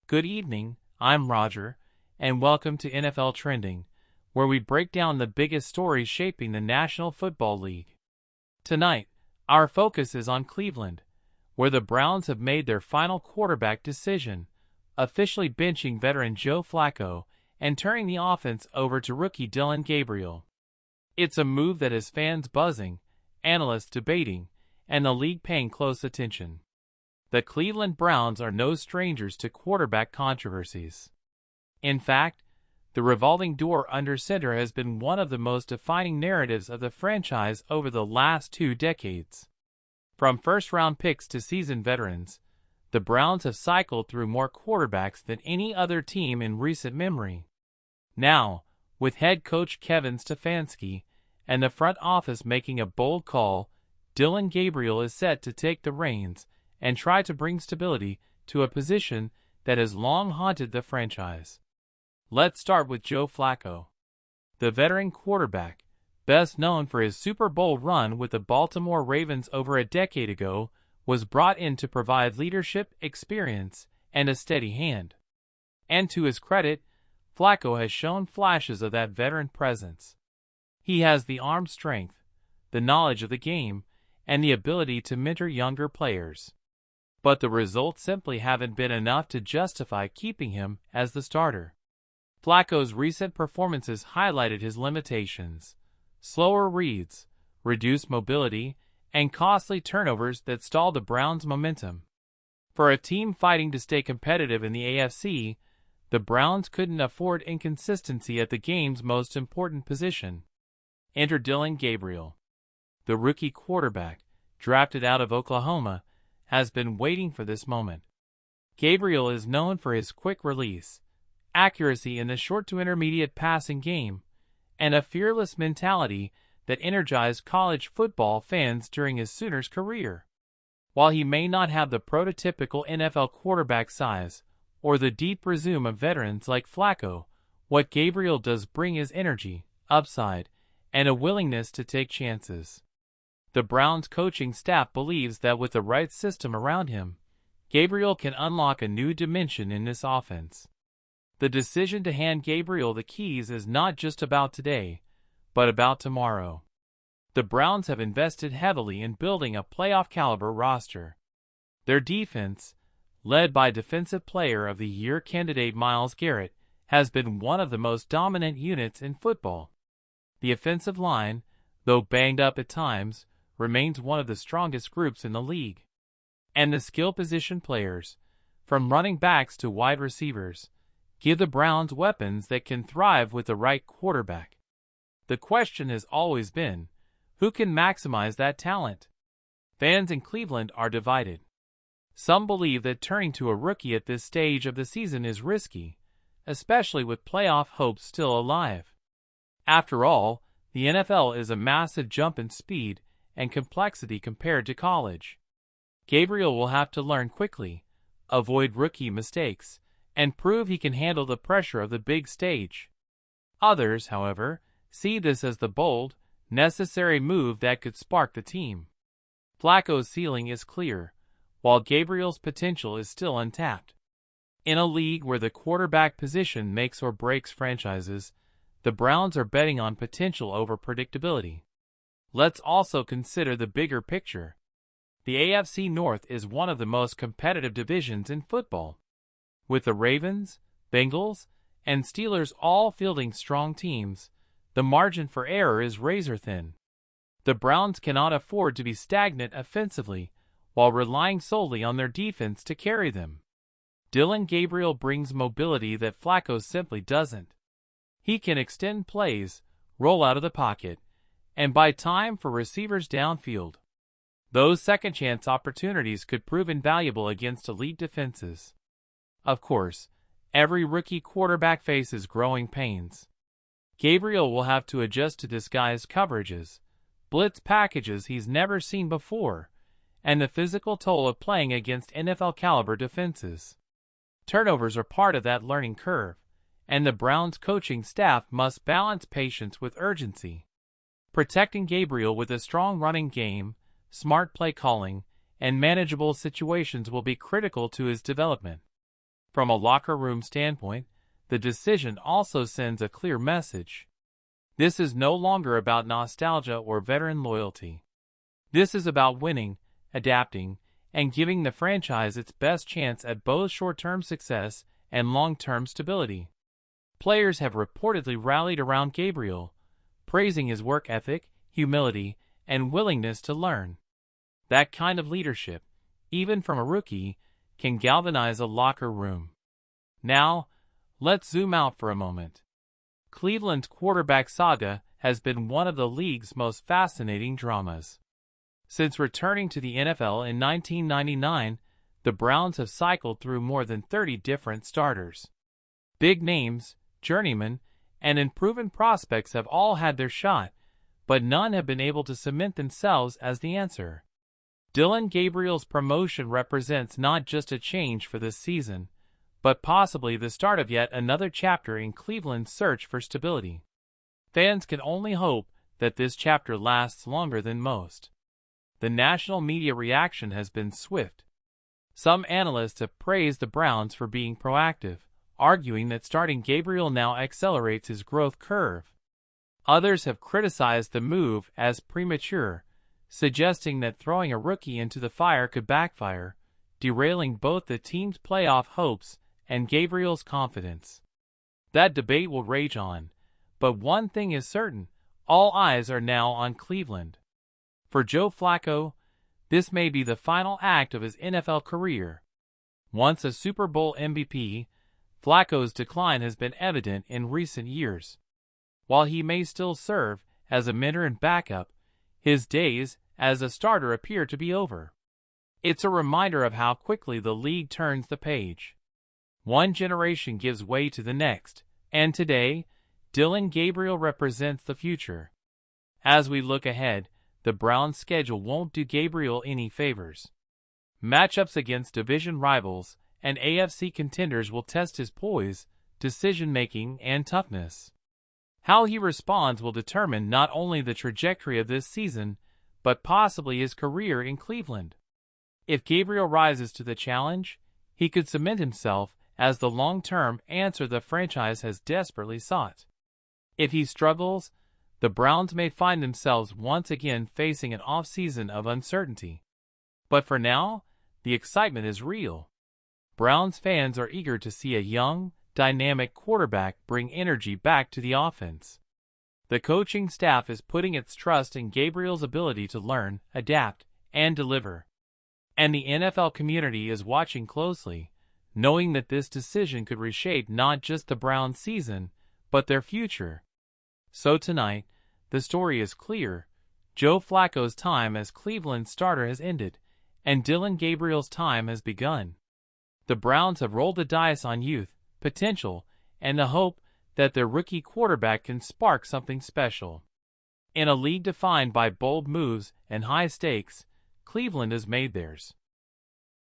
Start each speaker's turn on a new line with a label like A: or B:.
A: Good evening, I'm Roger, and welcome to NFL Trending, where we break down the biggest stories shaping the National Football League. Tonight, our focus is on Cleveland, where the Browns have made their final quarterback decision, officially benching veteran Joe Flacco and turning the offense over to rookie Dillon Gabriel. It's a move that has fans buzzing, analysts debating, and the league paying close attention. The Cleveland Browns are no strangers to quarterback controversies. In fact, the revolving door under center has been one of the most defining narratives of the franchise over the last 2 decades. From first-round picks to seasoned veterans, the Browns have cycled through more quarterbacks than any other team in recent memory. Now, with head coach Kevin Stefanski and the front office making a bold call, Dillon Gabriel is set to take the reins and try to bring stability to a position that has long haunted the franchise. Let's start with Joe Flacco. The veteran quarterback, best known for his Super Bowl run with the Baltimore Ravens over a decade ago, was brought in to provide leadership, experience, and a steady hand. And to his credit, Flacco has shown flashes of that veteran presence. He has the arm strength, the knowledge of the game, and the ability to mentor younger players. But the results simply haven't been enough to justify keeping him as the starter. Flacco's recent performances highlighted his limitations: slower reads, reduced mobility, and costly turnovers that stalled the Browns' momentum. For a team fighting to stay competitive in the AFC, the Browns couldn't afford inconsistency at the game's most important position. Enter Dillon Gabriel. The rookie quarterback, drafted out of Oklahoma, has been waiting for this moment. Gabriel is known for his quick release, accuracy in the short to intermediate passing game, and a fearless mentality that energized college football fans during his Sooners career. While he may not have the prototypical NFL quarterback size or the deep resume of veterans like Flacco, what Gabriel does bring is energy, upside, and a willingness to take chances. The Browns coaching staff believes that with the right system around him, Gabriel can unlock a new dimension in this offense. The decision to hand Gabriel the keys is not just about today, but about tomorrow. The Browns have invested heavily in building a playoff-caliber roster. Their defense, led by Defensive Player of the Year candidate Myles Garrett, has been one of the most dominant units in football. The offensive line, though banged up at times, remains one of the strongest groups in the league. And the skill position players, from running backs to wide receivers, give the Browns weapons that can thrive with the right quarterback. The question has always been, who can maximize that talent? Fans in Cleveland are divided. Some believe that turning to a rookie at this stage of the season is risky, especially with playoff hopes still alive. After all, the NFL is a massive jump in speed and complexity compared to college. Gabriel will have to learn quickly, avoid rookie mistakes, and prove he can handle the pressure of the big stage. Others, however, see this as the bold, necessary move that could spark the team. Flacco's ceiling is clear, while Gabriel's potential is still untapped. In a league where the quarterback position makes or breaks franchises, the Browns are betting on potential over predictability. Let's also consider the bigger picture. The AFC North is one of the most competitive divisions in football. With the Ravens, Bengals, and Steelers all fielding strong teams, the margin for error is razor-thin. The Browns cannot afford to be stagnant offensively while relying solely on their defense to carry them. Dillon Gabriel brings mobility that Flacco simply doesn't. He can extend plays, roll out of the pocket, and buy time for receivers downfield. Those second-chance opportunities could prove invaluable against elite defenses. Of course, every rookie quarterback faces growing pains. Gabriel will have to adjust to disguised coverages, blitz packages he's never seen before, and the physical toll of playing against NFL-caliber defenses. Turnovers are part of that learning curve, and the Browns coaching staff must balance patience with urgency. Protecting Gabriel with a strong running game, smart play calling, and manageable situations will be critical to his development. From a locker room standpoint, the decision also sends a clear message. This is no longer about nostalgia or veteran loyalty. This is about winning, adapting, and giving the franchise its best chance at both short-term success and long-term stability. Players have reportedly rallied around Gabriel, praising his work ethic, humility, and willingness to learn. That kind of leadership, even from a rookie, can galvanize a locker room. Now, let's zoom out for a moment. Cleveland's quarterback saga has been one of the league's most fascinating dramas. Since returning to the NFL in 1999, the Browns have cycled through more than 30 different starters. Big names, journeymen, and unproven prospects have all had their shot, but none have been able to cement themselves as the answer. Dillon Gabriel's promotion represents not just a change for this season, but possibly the start of yet another chapter in Cleveland's search for stability. Fans can only hope that this chapter lasts longer than most. The national media reaction has been swift. Some analysts have praised the Browns for being proactive, arguing that starting Gabriel now accelerates his growth curve. Others have criticized the move as premature, suggesting that throwing a rookie into the fire could backfire, derailing both the team's playoff hopes and Gabriel's confidence. That debate will rage on, but one thing is certain: all eyes are now on Cleveland. For Joe Flacco, this may be the final act of his NFL career. Once a Super Bowl MVP, Flacco's decline has been evident in recent years. While he may still serve as a mentor and backup, his days as a starter appear to be over. It's a reminder of how quickly the league turns the page. One generation gives way to the next, and today, Dillon Gabriel represents the future. As we look ahead, the Browns' schedule won't do Gabriel any favors. Matchups against division rivals and AFC contenders will test his poise, decision-making, and toughness. How he responds will determine not only the trajectory of this season, but possibly his career in Cleveland. If Gabriel rises to the challenge, he could cement himself as the long-term answer the franchise has desperately sought. If he struggles, the Browns may find themselves once again facing an off-season of uncertainty. But for now, the excitement is real. Browns fans are eager to see a young, dynamic quarterback bring energy back to the offense. The coaching staff is putting its trust in Gabriel's ability to learn, adapt, and deliver. And the NFL community is watching closely, knowing that this decision could reshape not just the Browns' season, but their future. So tonight, the story is clear. Joe Flacco's time as Cleveland's starter has ended, and Dillon Gabriel's time has begun. The Browns have rolled the dice on youth, potential, and the hope that their rookie quarterback can spark something special. In a league defined by bold moves and high stakes, Cleveland has made theirs.